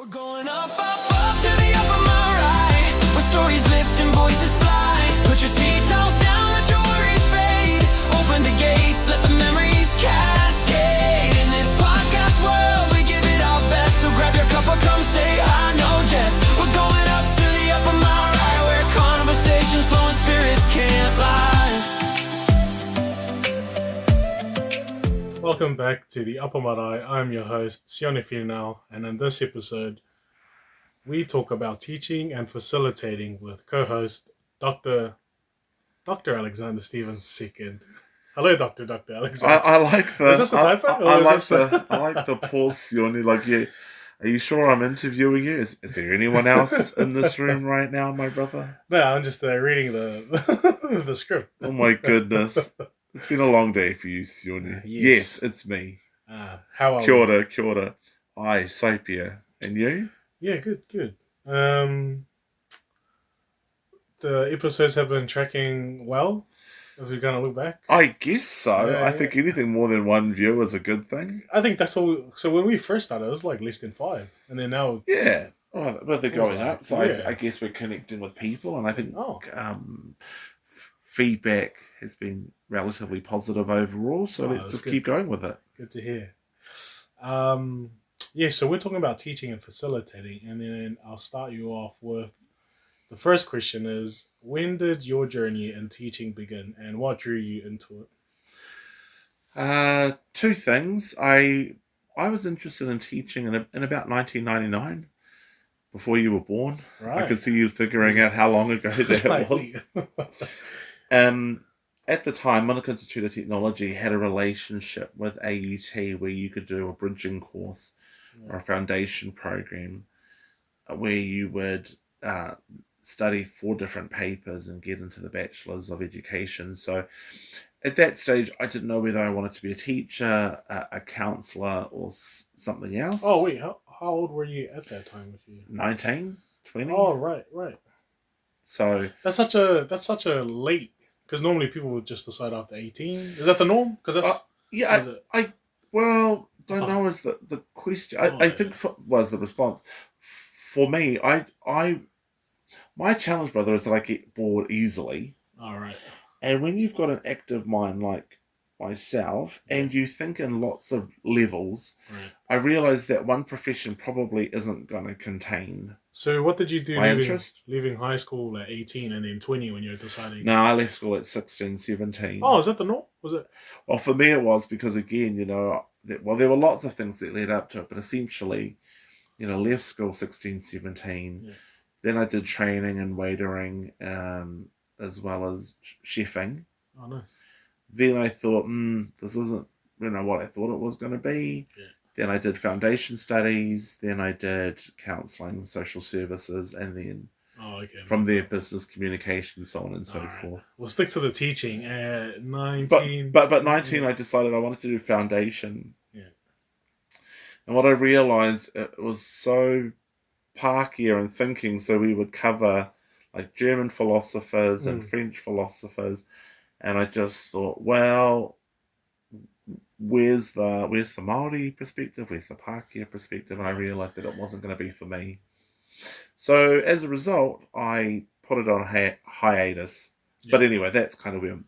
We're going up, up, up to the Upper Marae, where stories lift and voices fly. Put your tea towels down, let your worries fade. Open the gates, let the memories cascade. In this podcast world, we give it our best. So grab your cup or come say hi, no jest. We're going up to the Upper Marae, where conversations flow and spirits can't lie. Welcome back to the Upper Marae. I'm your host, Sione Finau, and in this episode, we talk about teaching and facilitating with co-host Dr. Alexander Stevens II. Hello, Dr. Alexander. I like the. Is this a typo? I like the pause, Sione. Like, yeah, are you sure I'm interviewing you? Is there anyone else in this room right now, my brother? No, I'm just reading the the script. Oh my goodness. It's been a long day for you, Sione. Yes, it's me. How are Kia ora. Ai, Saipia. And you? Yeah, good. The episodes have been tracking well, if we're going to look back. I guess so. Yeah, I think anything more than one view is a good thing. I think that's all. So when we first started, it was like less than 5. And then now... Yeah. Well, but they're going up, so yeah. I guess we're connecting with people, and I think feedback has been relatively positive overall, so let's just keep going with it. Good to hear. So we're talking about teaching and facilitating, and then I'll start you off with the first question is, when did your journey in teaching begin, and what drew you into it? Two things. I was interested in teaching in about 1999, before you were born. Right. I could see you figuring out how long ago that was. At the time, Manukau Institute of Technology had a relationship with AUT where you could do a bridging course or a foundation program where you would study 4 different papers and get into the Bachelor's of Education. So at that stage, I didn't know whether I wanted to be a teacher, a counsellor, or something else. Oh, wait, how old were you at that time with you? 19, 20. Oh, right. So that's such a late, because normally people would just decide after 18. Is that the norm? Because that's I don't know is the question. I think was the response. For me, my challenge, brother, is that I get bored easily. All right. And when you've got an active mind like myself, and you think in lots of levels, right, I realise that one profession probably isn't going to contain. So what did you do leaving high school at 18 and then 20 when you were deciding? No, I left school at 16, 17. Oh, is that the norm? Was it? Well, for me it was, because again, there were lots of things that led up to it, but essentially, left school 16, 17. Yeah. Then I did training and waitering, as well as chefing. Oh, nice. Then I thought, this isn't what I thought it was going to be. Yeah. Then I did foundation studies. Then I did counselling, social services, and then from there business communication, so on and so forth. We'll stick to the teaching. 19. But 19, I decided I wanted to do foundation. Yeah. And what I realised, it was so parkier in thinking. So we would cover like German philosophers and French philosophers. And I just thought, well, where's the Maori perspective? Where's the Pākehā perspective? And I realised that it wasn't going to be for me. So as a result, I put it on hiatus. Yeah. But anyway, that's kind of where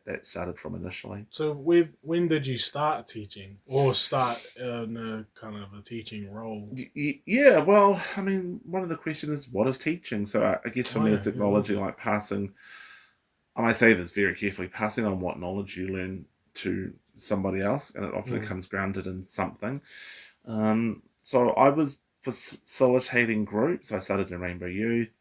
that started from initially. So when did you start teaching, or start in a kind of a teaching role? Yeah, well, I mean, one of the questions is, what is teaching? So I guess for me, it's acknowledging, like passing... And I say this very carefully, passing on what knowledge you learn to somebody else, and it often comes grounded in something. So I was facilitating groups. I started in Rainbow Youth.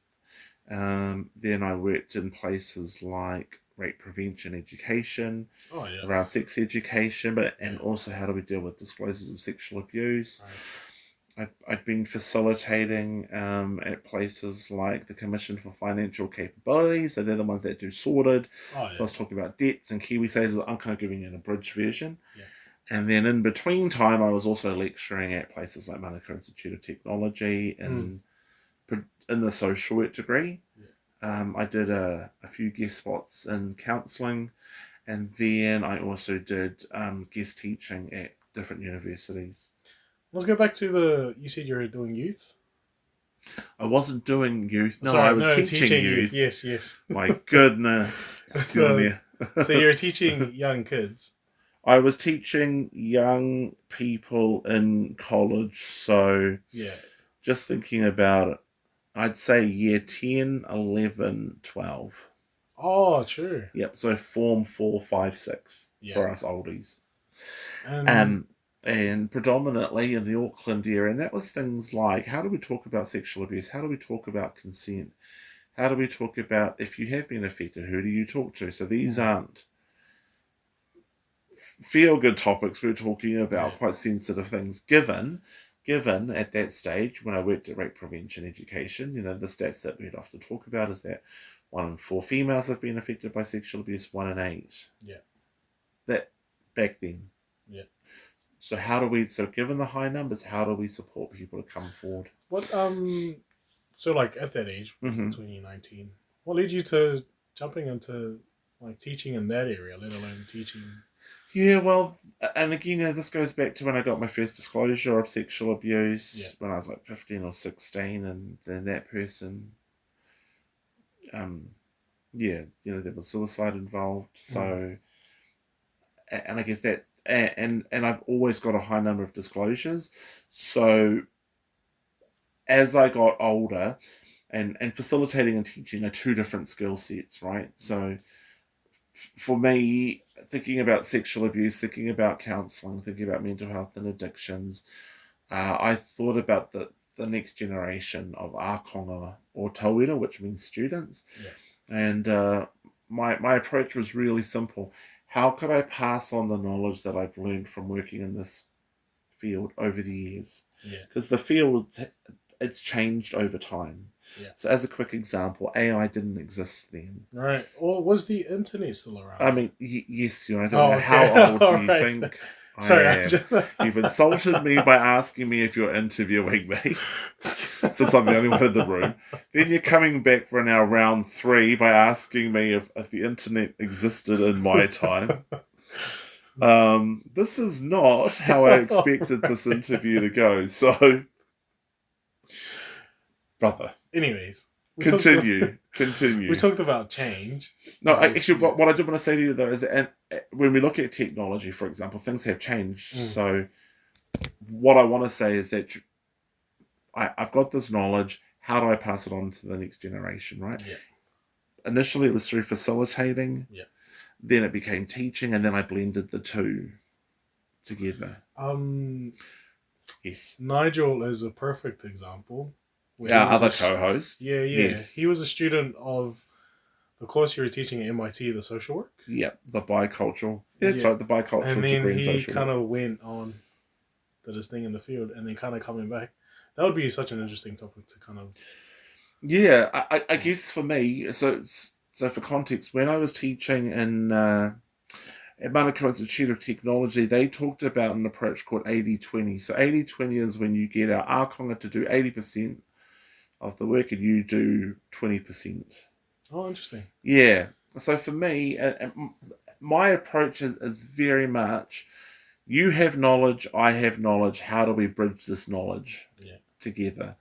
Then I worked in places like rape prevention education, around sex education, and also how do we deal with disclosures of sexual abuse. Right. I've been facilitating at places like the Commission for Financial Capability, so they're the ones that do sorted. So I was talking about debts and KiwiSaver. I'm kind of giving you an abridged version. Yeah. And then in between time, I was also lecturing at places like Manukau Institute of Technology in the social work degree. Yeah. I did a few guest spots in counselling, and then I also did guest teaching at different universities. Let's go back to you said you were doing youth? I wasn't doing youth. No, Sorry, I was teaching youth. Yes. My goodness. So you're teaching young kids. I was teaching young people in college, so Yeah. just thinking about it, I'd say year 10, 11, 12. Oh, true. Yep, so form 4, 5, 6 Yeah. for us oldies. And And predominantly in the Auckland area, and that was things like, how do we talk about sexual abuse? How do we talk about consent? How do we talk about, if you have been affected, who do you talk to? So these aren't feel-good topics. We're talking about quite sensitive things, given at that stage when I worked at rape prevention education, the stats that we'd often talk about is that 1 in 4 females have been affected by sexual abuse, 1 in 8. Yeah. That back then. Yeah. So given the high numbers, how do we support people to come forward? What so like at that age, 2019, what led you to jumping into like teaching in that area, let alone teaching? Yeah, well, and again, this goes back to when I got my first disclosure of sexual abuse when I was like 15 or 16, and then that person, there was suicide involved. So, and I guess that, and I've always got a high number of disclosures. So, as I got older, and facilitating and teaching are 2 different skill sets, right? So, for me, thinking about sexual abuse, thinking about counselling, thinking about mental health and addictions, I thought about the next generation of ākonga or tauira, which means students. Yeah. And my approach was really simple. How could I pass on the knowledge that I've learned from working in this field over the years? Because the field, it's changed over time. Yeah. So as a quick example, AI didn't exist then. Right. Or was the internet still around? I mean, yes, I don't know how old do you think Sorry, I am. You've insulted me by asking me if you're interviewing me, since I'm the only one in the room. Then you're coming back for now round 3 by asking me if the internet existed in my time. This is not how I expected this interview to go, so... Brother. Anyways. Continue. We talked about change. No, actually, what I did want to say to you, though, is that when we look at technology, for example, things have changed. So what I want to say is that I've got this knowledge. How do I pass it on to the next generation, right? Yeah. Initially, it was through facilitating. Yeah. Then it became teaching, and then I blended the 2 together. Yes. Nigel is a perfect example. Our other co-host. Yeah. Yes. He was a student of the course you were teaching at MIT, the social work. Yeah, the bicultural. Yeah, that's right, the bicultural and degree in social work. And then he kind of went on to this thing in the field, and then kind of coming back. That would be such an interesting topic to kind of... Yeah, I guess for me, so for context, when I was teaching in at Manukau Institute of Technology, they talked about an approach called 80-20. So 80-20 is when you get our ākonga to do 80% of the work and you do 20%. Oh, interesting. Yeah. So for me, my approach is very much, you have knowledge, I have knowledge, how do we bridge this knowledge together?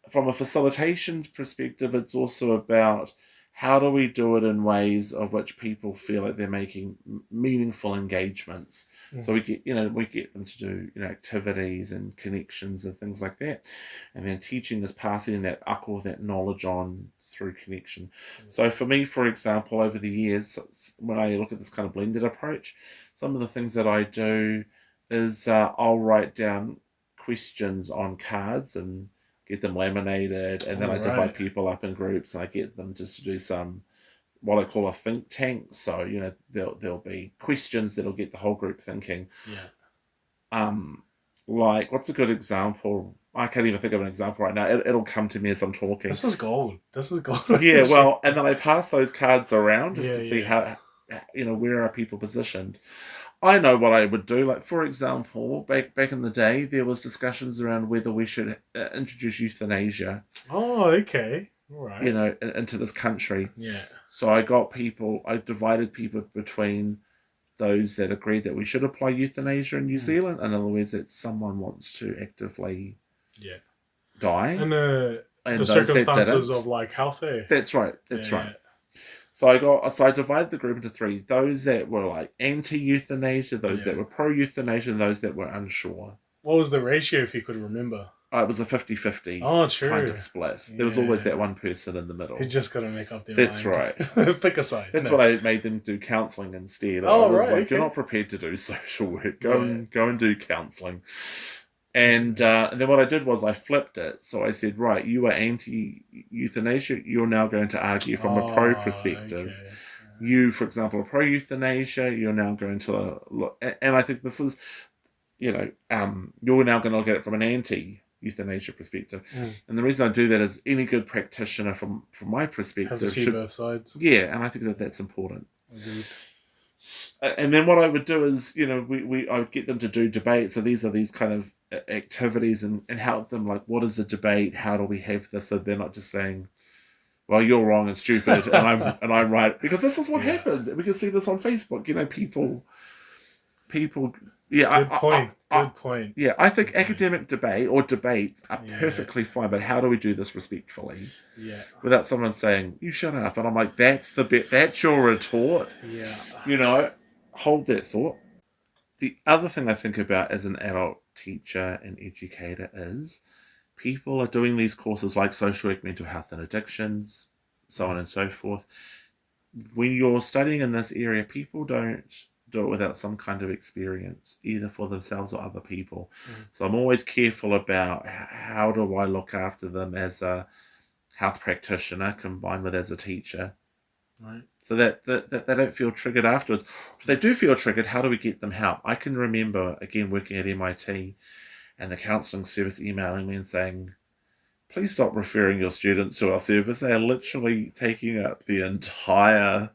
From a facilitation perspective, it's also about how do we do it in ways of which people feel like they're making meaningful engagements. So we get them to do activities and connections and things like that. And then teaching is passing that ako, that knowledge on through connection. So for me, for example, over the years, when I look at this kind of blended approach, some of the things that I do is I'll write down questions on cards and get them laminated, and then I divide people up in groups, and I get them just to do some, what I call a think tank. So, there'll be questions that'll get the whole group thinking. Yeah. Like, what's a good example? I can't even think of an example right now. It'll come to me as I'm talking. This is gold. Yeah, well, and then I pass those cards around just to see how, where are people positioned. I know what I would do. Like, for example, back in the day, there was discussions around whether we should introduce euthanasia. Oh, okay. All right. Into this country. Yeah. So I divided people between those that agreed that we should apply euthanasia in New Zealand. In other words, that someone wants to actively die. And and the those that circumstances didn't. of like health, eh? That's right. So I divided the group into three: those that were like anti-euthanasia, those that were pro-euthanasia, and those that were unsure. What was the ratio, if you could remember? It was a 50-50 true. kind of split. There was always that one person in the middle. You just got to make up their That's mind. right. Pick a side. That's what I made them do counselling instead. Oh, I was right, like, okay. you're not prepared to do social work. Go and do counselling. And then what I did was I flipped it. So I said, right, you are anti-euthanasia. You're now going to argue from a pro perspective. Okay. You, for example, are pro-euthanasia. You're now going to look... And I think this is, you're now going to look at it from an anti-euthanasia perspective. And the reason I do that is any good practitioner from my perspective have to see both sides. Yeah, and I think that's important. Agreed. And then what I would do is, I would get them to do debates. So these are these kind of activities and help them, like, what is the debate? How do we have this? So they're not just saying, well, you're wrong and stupid and I'm right. Because this is what happens. We can see this on Facebook. People yeah. Good point. Yeah, I think academic debate or debates are perfectly fine, but how do we do this respectfully? Yeah. Without someone saying, you shut up. And I'm like, that's your retort. Yeah. Hold that thought. The other thing I think about as an adult teacher and educator is people are doing these courses like social work, mental health and addictions, so on and so forth. When you're studying in this area, people don't do it without some kind of experience, either for themselves or other people. So I'm always careful about how do I look after them as a health practitioner combined with as a teacher. Right. So that they don't feel triggered afterwards. If they do feel triggered, how do we get them help? I can remember, again, working at MIT and the counselling service emailing me and saying, please stop referring your students to our service. They are literally taking up the entire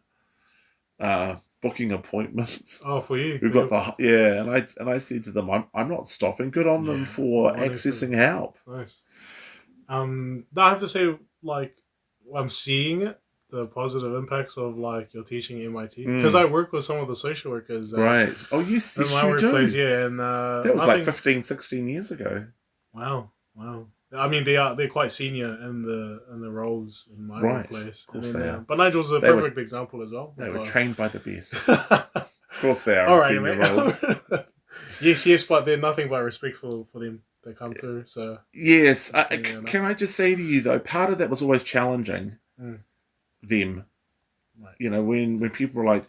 booking appointments. Oh, for you. We've got and I said to them, I'm not stopping. Good on them for accessing help. Nice. I have to say, like, I'm seeing it, the positive impacts of like your teaching at MIT, because I work with some of the social workers. Right. Oh, yes, in my workplace, do. and that was like 15, 16 years ago. Wow. I mean, they're quite senior in the roles in my workplace. Of course they are. But Nigel's a perfect example as well. They were trained by the best. Of course they are. All right, senior roles. yes, but they're nothing but respectful for them. They come through. So yes, can I just say to you though, part of that was always challenging them. Right. When people were like,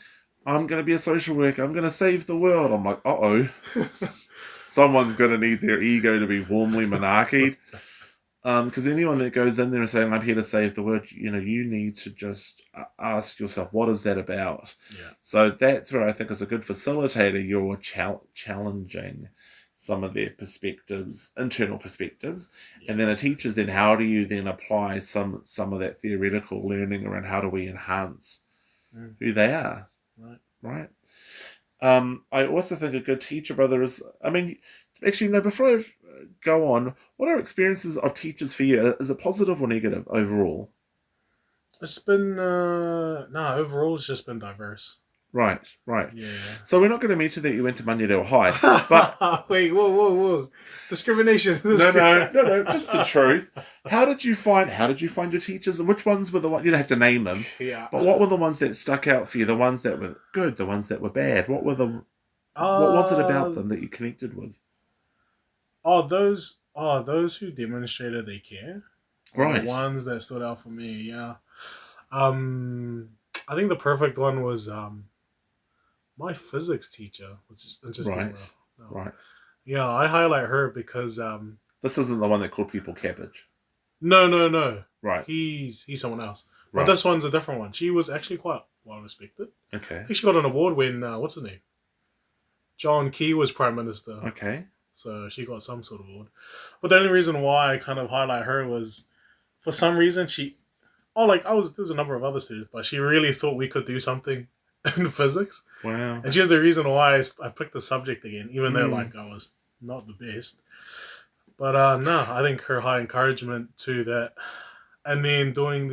I'm going to be a social worker, I'm going to save the world. I'm like, uh-oh. Someone's going to need their ego to be warmly monarchied. Because anyone that goes in there and saying, I'm here to save the world, you need to just ask yourself, what is that about? Yeah. So that's where I think as a good facilitator, you're challenging some of their perspectives, internal perspectives. Yeah. And then a teacher's then, how do you then apply some of that theoretical learning around how do we enhance who they are? Right. I also think a good teacher, brother, is, actually, no, before I go on, what are experiences of teachers for you? Is it positive or negative overall? It's been, overall it's just been diverse. Right. Yeah. So we're not going to mention that you went to Manureo High, but... Wait, whoa. Discrimination. No, just the truth. How did you find your teachers, and which ones were the ones, you don't have to name them, but what were the ones that stuck out for you, the ones that were good, the ones that were bad? What was it about them that you connected with? Those who demonstrated they care. Right. The ones that stood out for me, yeah. I think the perfect one was my physics teacher, which is interesting. Right. Yeah, I highlight her because this isn't the one that called people cabbage. No. Right. He's someone else. Right. But this one's a different one. She was actually quite well respected. Okay. I think she got an award when what's his name? John Key was Prime Minister. Okay. So she got some sort of award. But the only reason why I kind of highlight her was, for some reason, there's a number of other students, but she really thought we could do something in physics. Wow. And she's the reason why I picked the subject again, even though I was not the best. But I think her high encouragement to that, and then doing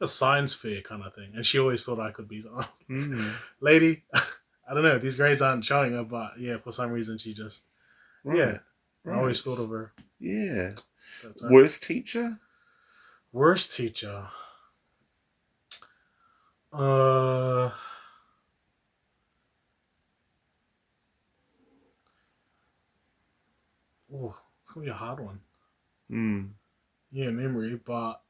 a science fair kind of thing. And she always thought I could be something. Lady, I don't know, these grades aren't showing her, but yeah, for some reason she just, I always thought of her. Yeah. That's right. Worst teacher? Worst teacher. It's gonna be a hard one. Yeah, memory, but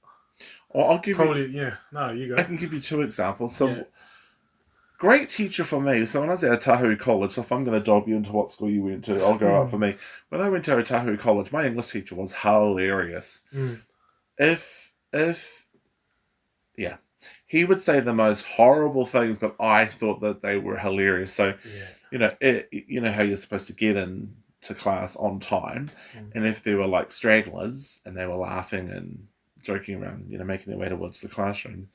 I'll give probably you. No, you go. I can give you two examples. So, great teacher for me. So when I was at Otahu College, so if I'm going to dog you into what school you went to, I'll go out for me. When I went to Otahu College, my English teacher was hilarious. He would say the most horrible things, but I thought that they were hilarious. So, you know how you're supposed to get into class on time, and if there were like stragglers and they were laughing and joking around, making their way towards the classrooms,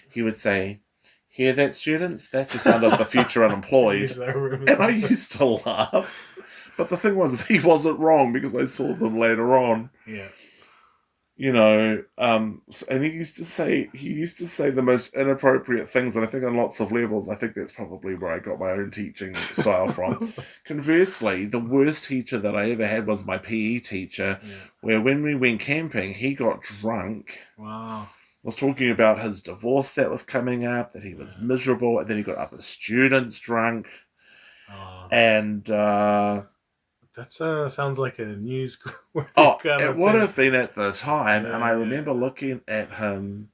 he would say, "Hear that, students? That's the sound of the future unemployed." And I used to laugh, but the thing was, he wasn't wrong because I saw them later on. Yeah. And he used to say the most inappropriate things, and I think on lots of levels, I think that's probably where I got my own teaching style from. Conversely, the worst teacher that I ever had was my PE teacher, where when we went camping, he got drunk. Wow. Was talking about his divorce that was coming up, that he was miserable, and then he got other students drunk. And that sounds like a news. It would have been at the time, and I remember looking at him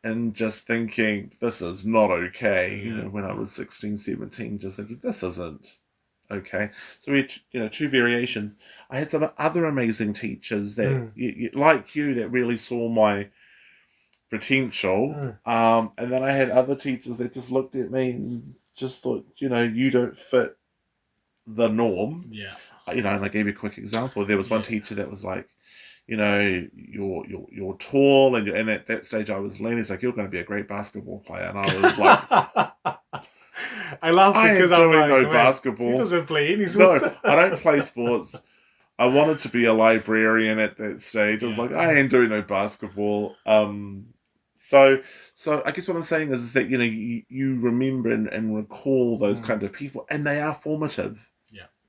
and just thinking, this is not okay. When I was 16, 17, just thinking, this isn't okay. So we had, two variations. I had some other amazing teachers that, like you, that really saw my potential. And then I had other teachers that just looked at me and just thought, you don't fit the norm. And I gave you a quick example. There was one teacher that was like, you're tall, and at that stage I was lean. He's like, you're going to be a great basketball player, and I was like, I laugh because I'm doing like, no basketball. He doesn't play any sports. No, I don't play sports. I wanted to be a librarian at that stage. I was like, I ain't doing no basketball. So I guess what I'm saying is that you remember and recall those kind of people, and they are formative.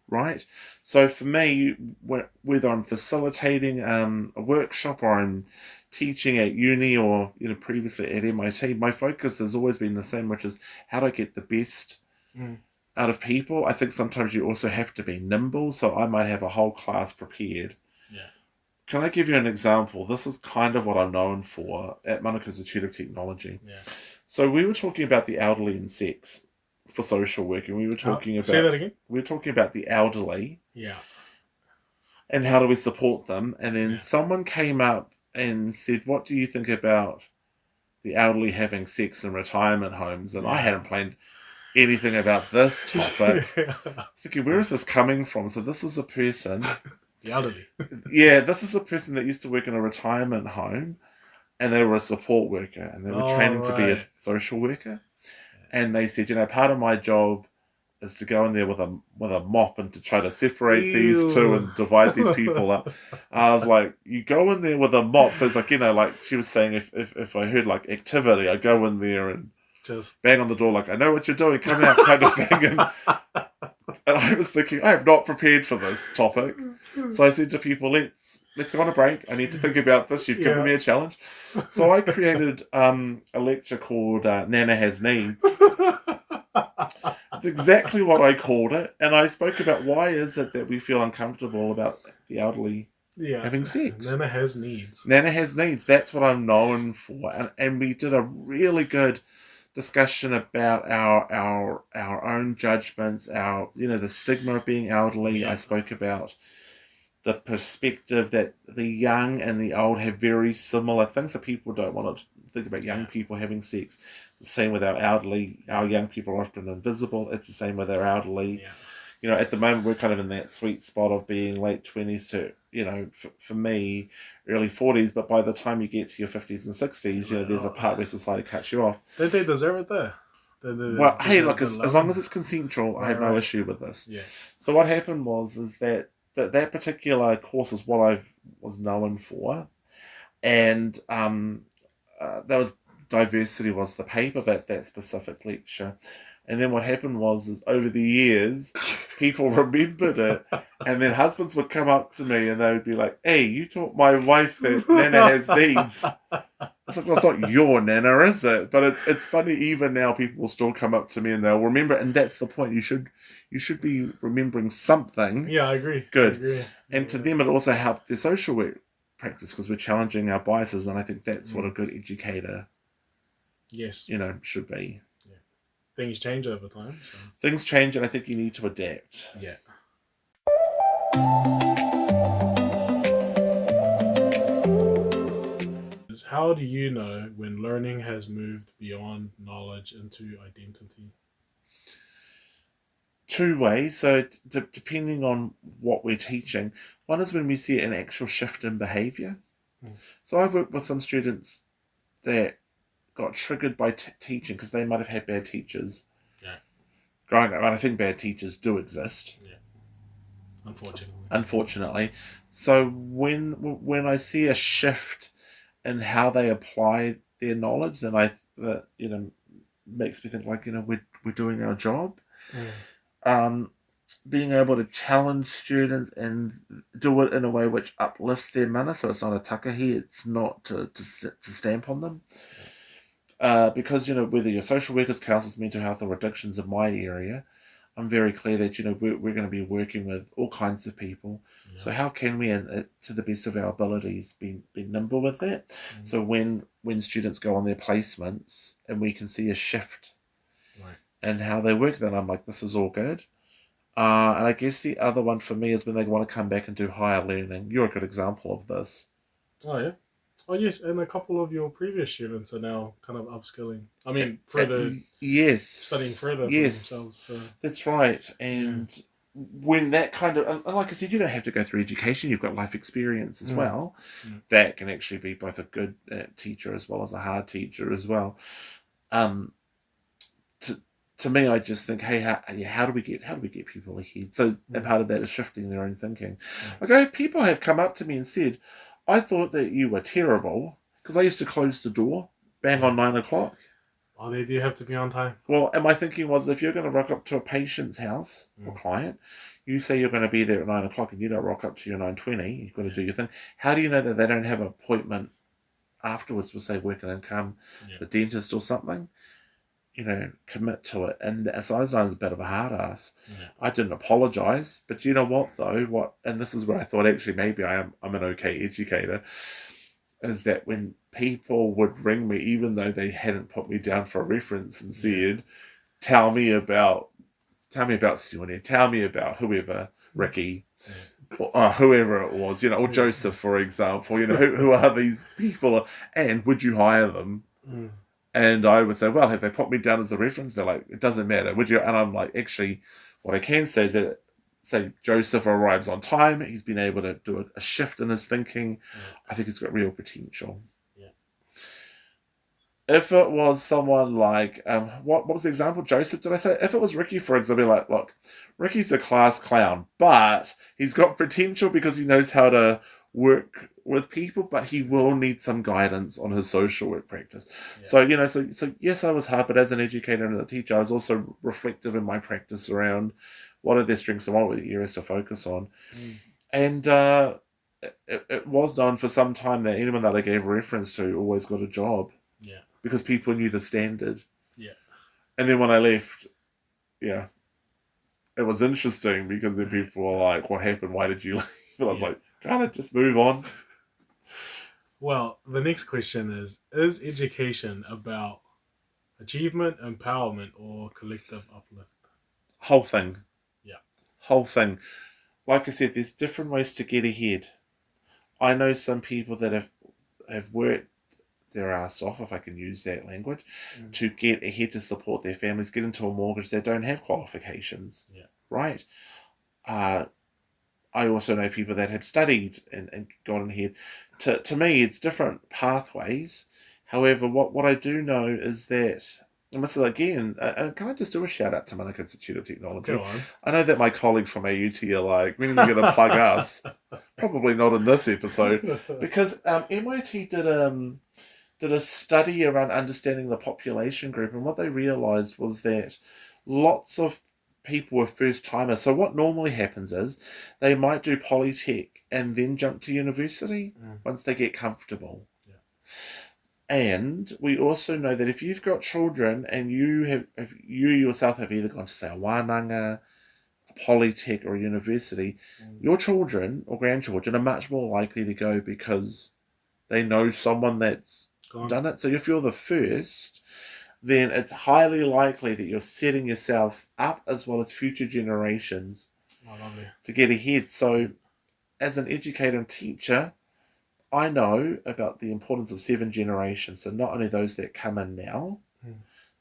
Right? So for me, whether I'm facilitating a workshop or I'm teaching at uni or previously at MIT, my focus has always been the same, which is how do I get the best out of people. I think sometimes you also have to be nimble, so I might have a whole class prepared. Can I give you an example? This is kind of what I'm known for at Manukau Institute of Technology. So we were talking about the elderly and sex for social work, and we were talking about... Say that again? We were talking about the elderly. And how do we support them? And then someone came up and said, what do you think about the elderly having sex in retirement homes? And I hadn't planned anything about this topic. I was thinking, where is this coming from? So this is a person... The elderly. This is a person that used to work in a retirement home, and they were a support worker, and they were training to be a social worker. And they said, part of my job is to go in there with a mop and to try to separate these two and divide these people up. I was like, you go in there with a mop. So it's like, like she was saying, if I heard like activity, I go in there and just bang on the door like, I know what you're doing, come out, kind of thing. And I was thinking, I have not prepared for this topic. So I said to people, let's go on a break. I need to think about this. You've given me a challenge. So I created a lecture called Nana Has Needs. It's exactly what I called it. And I spoke about why is it that we feel uncomfortable about the elderly having sex. Nana has needs. Nana has needs. That's what I'm known for. And we did a really good discussion about our own judgments, the stigma of being elderly. I spoke about the perspective that the young and the old have very similar things, so people don't want to think about young people having sex. The same with our elderly. Our young people are often invisible. It's the same with our elderly. At the moment we're kind of in that sweet spot of being late 20s to for me early 40s, but by the time you get to your 50s and 60s there's a part where society cuts you off. They deserve it there. Well, hey, look, as long as it's consensual, I have no issue with this. So what happened was that particular course is what I was known for, and that was diversity was the paper, that specific lecture. And then what happened was over the years, people remembered it. And then husbands would come up to me and they would be like, hey, you taught my wife that Nana has needs. It's like, well, it's not your Nana, is it? But it's funny, even now people will still come up to me and they'll remember it. And that's the point. You should be remembering something. Yeah, I agree. Good. I agree. And to them, it also helped their social work practice because we're challenging our biases. And I think that's what a good educator, yes, should be. Yeah. Things change over time. So. Things change, and I think you need to adapt. Yeah. How do you know when learning has moved beyond knowledge into identity? Two ways. So depending on what we're teaching, one is when we see an actual shift in behaviour. So I've worked with some students that got triggered by teaching because they might have had bad teachers. Yeah. Growing up, and I think bad teachers do exist. Yeah. Unfortunately. So when I see a shift in how they apply their knowledge, then makes me think like, we're doing our job. Being able to challenge students and do it in a way which uplifts their mana, so it's not a takahi, it's not to stamp on them. Because, whether you're social workers, counsellors, mental health, or addictions in my area, I'm very clear that, we're going to be working with all kinds of people. Yeah. So how can we, to the best of our abilities, be nimble with that? So when students go on their placements and we can see a shift in how they work, then I'm like, this is all good. And I guess the other one for me is when they want to come back and do higher learning. You're a good example of this. Oh, yeah. Oh, yes, and a couple of your previous students are now kind of upskilling. I mean, further... Yes. Studying further for themselves. So. That's right. And when that kind of... And like I said, you don't have to go through education. You've got life experience as well. That can actually be both a good teacher as well as a hard teacher as well. To me, I just think, hey, how do we get people ahead? So a part of that is shifting their own thinking. Like, people have come up to me and said, I thought that you were terrible because I used to close the door bang on 9 o'clock. Oh, they do have to be on time. Well, and my thinking was, if you're going to rock up to a patient's house or client, you say you're going to be there at 9 o'clock and you don't rock up to your 9:20, you've got to do your thing. How do you know that they don't have an appointment afterwards with, say, work and income, the dentist or something? Commit to it. And so I was a bit of a hard ass. I didn't apologise, but you know what though? And this is where I thought actually maybe I'm an okay educator, is that when people would ring me, even though they hadn't put me down for a reference and said, tell me about Sione, tell me about whoever, Ricky, or whoever it was, or Joseph, for example, who are these people and would you hire them? And I would say, well, have they put me down as a reference? They're like, it doesn't matter. Would you? And I'm like, actually, what I can say is that, say, Joseph arrives on time. He's been able to do a shift in his thinking. I think he's got real potential. Yeah. If it was someone like, what was the example? Joseph, did I say? If it was Ricky, for example, like, look, Ricky's a class clown, but he's got potential because he knows how to work with people, but he will need some guidance on his social work practice. So yes, I was hard, but as an educator and a teacher, I was also reflective in my practice around what are their strengths and what were the areas to focus on. And it was known for some time that anyone that I gave a reference to always got a job. Yeah. Because people knew the standard. Yeah. And then when I left, it was interesting because then people were like, what happened? Why did you leave? And I was like, can't I just move on? Well, the next question is education about achievement, empowerment, or collective uplift? Whole thing. Yeah. Whole thing. Like I said, there's different ways to get ahead. I know some people that have worked their ass off, if I can use that language, to get ahead to support their families, get into a mortgage. They don't have qualifications. Yeah. Right? I also know people that have studied and gotten ahead. To me, it's different pathways. However, what I do know is that, and this is again, can I just do a shout out to Manukau Institute of Technology? Go on. I know that my colleagues from AUT are like, when are you going to plug us? Probably not in this episode, because MIT did a study around understanding the population group, and what they realised was that lots of people are first timers. So what normally happens is they might do polytech and then jump to university once they get comfortable. And we also know that if you've got children and if you yourself have either gone to, say, a wānanga, a polytech, or a university, your children or grandchildren are much more likely to go because they know someone that's done it. So if you're the first, then it's highly likely that you're setting yourself up as well as future generations to get ahead. So as an educator and teacher, I know about the importance of 7 generations. So not only those that come in now,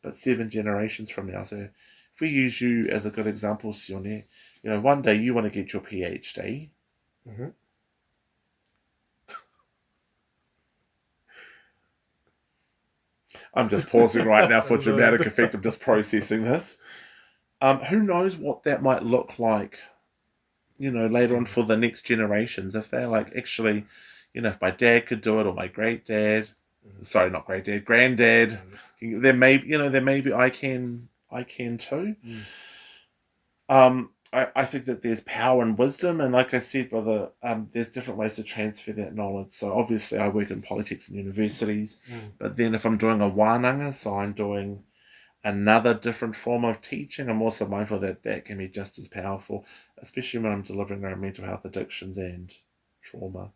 but 7 generations from now. So if we use you as a good example, Sione, one day you want to get your PhD. I'm just pausing right now for dramatic effect. I'm just processing this. Who knows what that might look like, later on for the next generations. If they're like, actually, if my dad could do it, or my great-dad, sorry, not great-dad, granddad, then maybe I can too. I think that there's power and wisdom, and like I said, brother, there's different ways to transfer that knowledge. So obviously I work in polytechs and universities, but then if I'm doing a wānanga, so I'm doing another different form of teaching, I'm also mindful that that can be just as powerful, especially when I'm delivering around mental health, addictions, and trauma.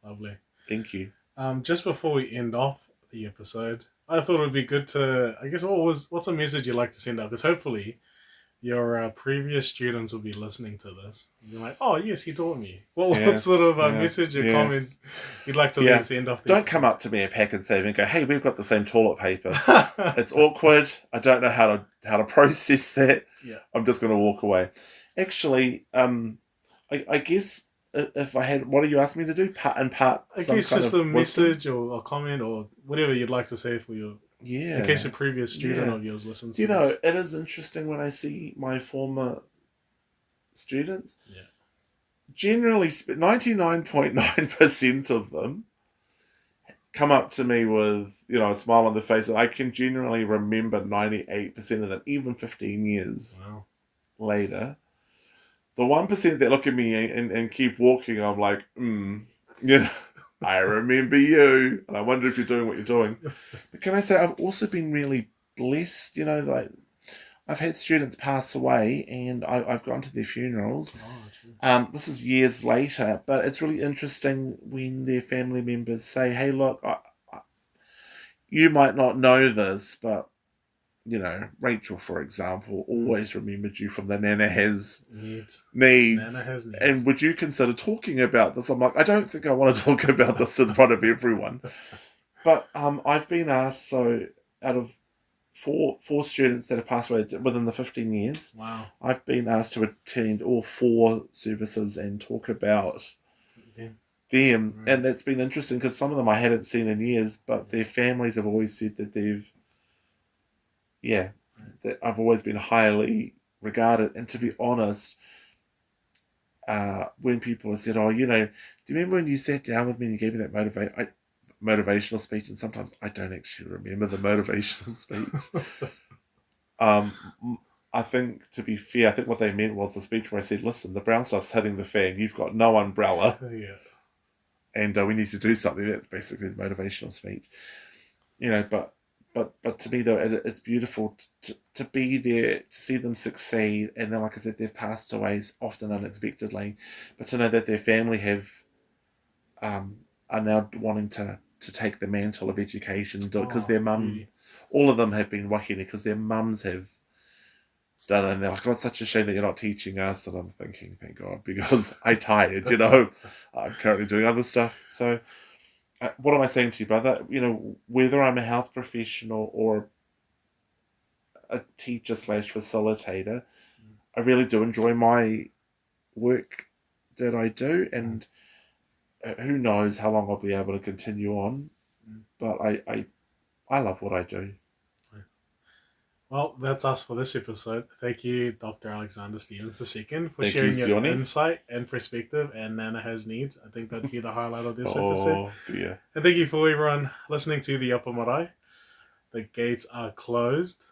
Lovely. Thank you. Just before we end off the episode, I thought it would be good to, I guess, what's a message you'd like to send out? Because hopefully your previous students will be listening to this. You're like, oh, yes, he taught me. What sort of message or comment you'd like to leave to end off the Don't episode? come up to me at Pack and Save and go, hey, we've got the same toilet paper. It's awkward. I don't know how to process that. Yeah. I'm just going to walk away. Actually, I guess if I had, what are you asking me to do? Impart I some guess kind just of a wisdom? message or a comment or whatever you'd like to say for your, in case a previous student of yours listens to this. It is interesting when I see my former students. Yeah. Generally, 99.9% of them come up to me with, a smile on their face, and I can generally remember 98% of them, even 15 years later. The 1% that look at me and keep walking, I'm like, I remember you, and I wonder if you're doing what you're doing. But can I say, I've also been really blessed, like, I've had students pass away, and I've gone to their funerals. This is years later, but it's really interesting when their family members say, hey, look, you might not know this, but Rachel, for example, always remembered you from the Nana Has Needs. Nana Has Needs. And would you consider talking about this? I'm like, I don't think I want to talk about this in front of everyone. But I've been asked, so out of four students that have passed away within the 15 years, I've been asked to attend all 4 services and talk about them. Right. And that's been interesting because some of them I hadn't seen in years, but their families have always said that that I've always been highly regarded. And to be honest, when people have said, oh, do you remember when you sat down with me and you gave me that motivational speech? And sometimes I don't actually remember the motivational speech. I think, to be fair, I think what they meant was the speech where I said, listen, the brown stuff's hitting the fan, you've got no umbrella, and we need to do something. That's basically the motivational speech. But to me, though, it's beautiful to be there, to see them succeed. And then, like I said, they've passed away often unexpectedly. But to know that their family are now wanting to take the mantle of education and do it because their mum, all of them have been wahine because their mums have done it. And they're like, oh, it's such a shame that you're not teaching us. And I'm thinking, thank God, because I'm tired, I'm currently doing other stuff. So... what am I saying to you, brother? Whether I'm a health professional or a teacher / facilitator, I really do enjoy my work that I do, and who knows how long I'll be able to continue on. But I love what I do. Well, that's us for this episode. Thank you, Dr. Alexander Stevens II, for Thank sharing you, your Sione. insight and perspective, and Nana Has Needs. I think that'd be the highlight of this episode. Oh, dear. And thank you for everyone listening to the Upper Marae. The gates are closed,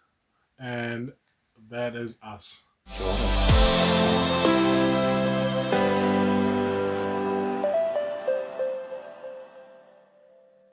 and That is us. Sure.